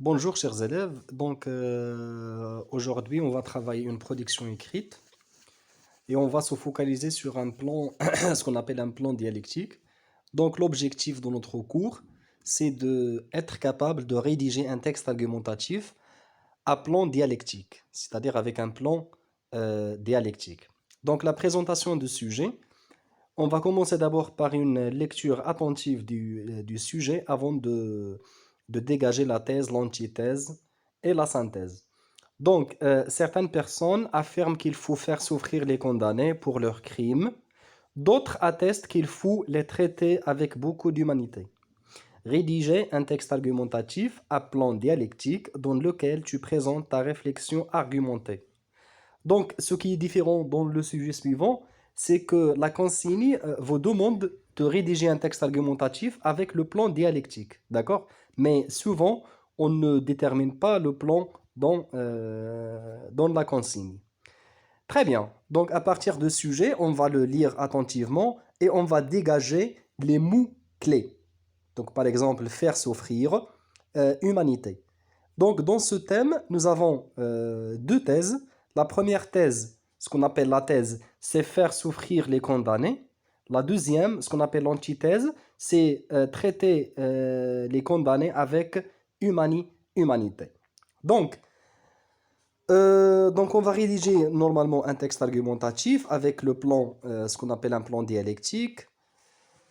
Bonjour chers élèves, aujourd'hui on va travailler une production écrite et on va se focaliser sur un plan, ce qu'on appelle un plan dialectique. Donc l'objectif de notre cours, c'est de être capable de rédiger un texte argumentatif à plan dialectique, c'est-à-dire avec un plan dialectique. Donc la présentation du sujet, on va commencer d'abord par une lecture attentive du sujet avant de dégager la thèse, l'antithèse et la synthèse. Certaines personnes affirment qu'il faut faire souffrir les condamnés pour leurs crimes. D'autres attestent qu'il faut les traiter avec beaucoup d'humanité. Rédiger un texte argumentatif à plan dialectique dans lequel tu présentes ta réflexion argumentée. Donc, ce qui est différent dans le sujet suivant, c'est que la consigne vous demande de rédiger un texte argumentatif avec le plan dialectique, d'accord? Mais souvent, on ne détermine pas le plan dans la consigne. Très bien. Donc, à partir de ce sujet, on va le lire attentivement et on va dégager les mots clés. Donc, par exemple, faire souffrir, humanité. Donc, dans ce thème, nous avons deux thèses. La première thèse, ce qu'on appelle la thèse, c'est faire souffrir les condamnés. La deuxième, ce qu'on appelle l'antithèse, c'est traiter les condamnés avec humanité. Donc, on va rédiger normalement un texte argumentatif avec le plan, ce qu'on appelle un plan dialectique.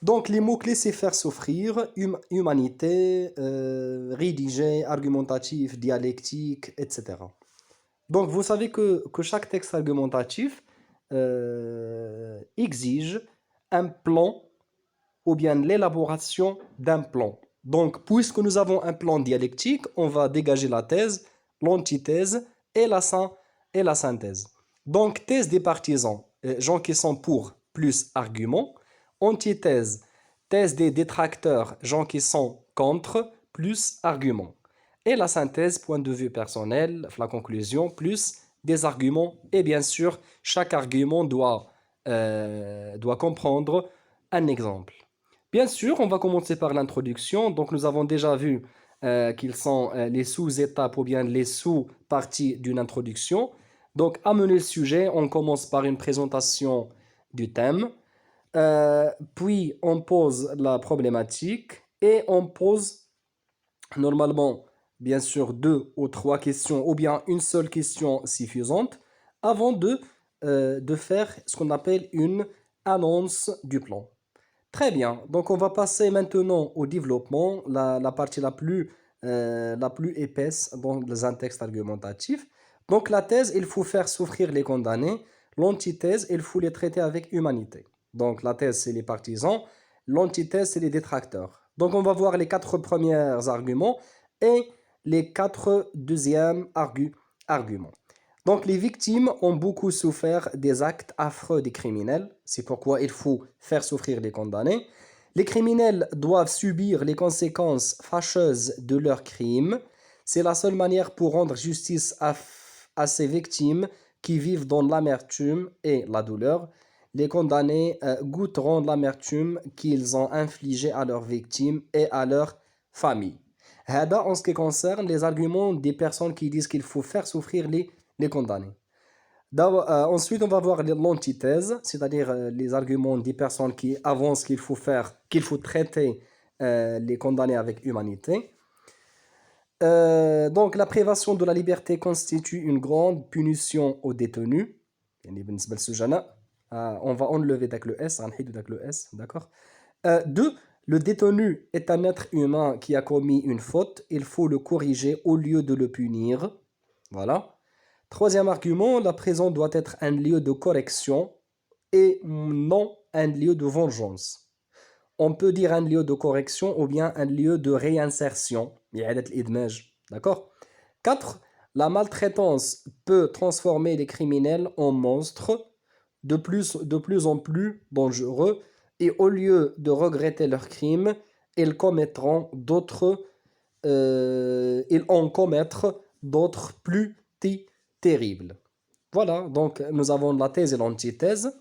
Donc, les mots-clés, c'est faire souffrir, humanité, rédiger, argumentatif, dialectique, etc. Donc, vous savez que chaque texte argumentatif exige un plan ou bien l'élaboration d'un plan. Donc, puisque nous avons un plan dialectique, on va dégager la thèse, l'antithèse et la synthèse. Donc, thèse des partisans, gens qui sont pour plus arguments. Antithèse, thèse des détracteurs, gens qui sont contre plus arguments. Et la synthèse, point de vue personnel, la conclusion, plus des arguments. Et bien sûr, chaque argument doit comprendre un exemple. Bien sûr, on va commencer par l'introduction. Donc, nous avons déjà vu qu'ils sont les sous-étapes ou bien les sous-parties d'une introduction. Donc, à mener le sujet, on commence par une présentation du thème. Puis, on pose la problématique et on pose normalement, bien sûr, deux ou trois questions ou bien une seule question suffisante avant de faire ce qu'on appelle une annonce du plan. Très bien, donc on va passer maintenant au développement, la partie la plus épaisse dans un texte argumentatif. Donc la thèse, il faut faire souffrir les condamnés. L'antithèse, il faut les traiter avec humanité. Donc la thèse, c'est les partisans. L'antithèse, c'est les détracteurs. Donc on va voir les quatre premiers arguments et les quatre deuxièmes arguments. Donc les victimes ont beaucoup souffert des actes affreux des criminels. C'est pourquoi il faut faire souffrir les condamnés. Les criminels doivent subir les conséquences fâcheuses de leurs crimes. C'est la seule manière pour rendre justice à ces victimes qui vivent dans l'amertume et la douleur. Les condamnés goûteront l'amertume qu'ils ont infligée à leurs victimes et à leur famille. Hada en ce qui concerne les arguments des personnes qui disent qu'il faut faire souffrir les condamnés. Ensuite, on va voir l'antithèse, c'est-à-dire les arguments des personnes qui avancent qu'il faut traiter les condamnés avec humanité. Donc, la privation de la liberté constitue une grande punition aux détenus. On va enlever le S, d'accord. 2. Le détenu est un être humain qui a commis une faute. Il faut le corriger au lieu de le punir. Voilà. Troisième argument, la prison doit être un lieu de correction et non un lieu de vengeance. On peut dire un lieu de correction ou bien un lieu de réinsertion. D'accord. 4. La maltraitance peut transformer les criminels en monstres de plus en plus dangereux et au lieu de regretter leurs crimes, ils en commettre d'autres plus terribles. Voilà, donc nous avons la thèse et l'antithèse.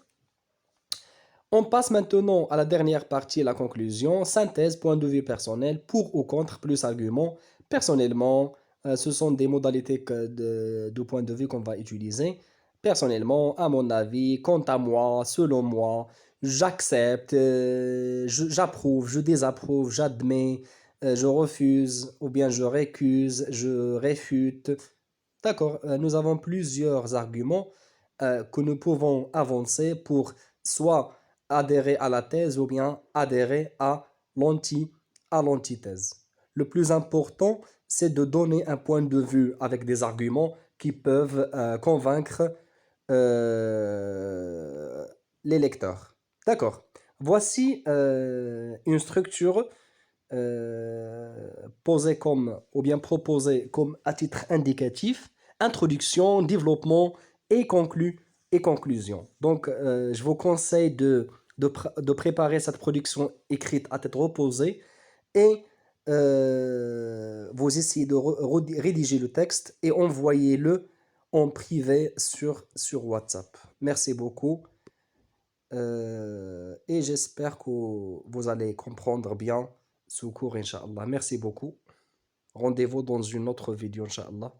On passe maintenant à la dernière partie, la conclusion. Synthèse, point de vue personnel, pour ou contre, plus arguments, Personnellement, ce sont des modalités de point de vue qu'on va utiliser. Personnellement, à mon avis, quant à moi, selon moi, j'accepte, j'approuve, je désapprouve, j'admets, je refuse, ou bien je récuse, je réfute. D'accord, nous avons plusieurs arguments que nous pouvons avancer pour soit adhérer à la thèse ou bien adhérer à l'antithèse. Le plus important, c'est de donner un point de vue avec des arguments qui peuvent convaincre euh, les lecteurs. D'accord. Voici une structure posé comme, ou bien proposé comme à titre indicatif, introduction, développement et conclusion. Donc, je vous conseille de préparer cette production écrite à tête reposée et vous essayez de rédiger le texte et envoyez-le en privé sur WhatsApp. Merci beaucoup et j'espère que vous allez comprendre bien ce cours, Inch'Allah. Merci beaucoup. Rendez-vous dans une autre vidéo, Inch'Allah.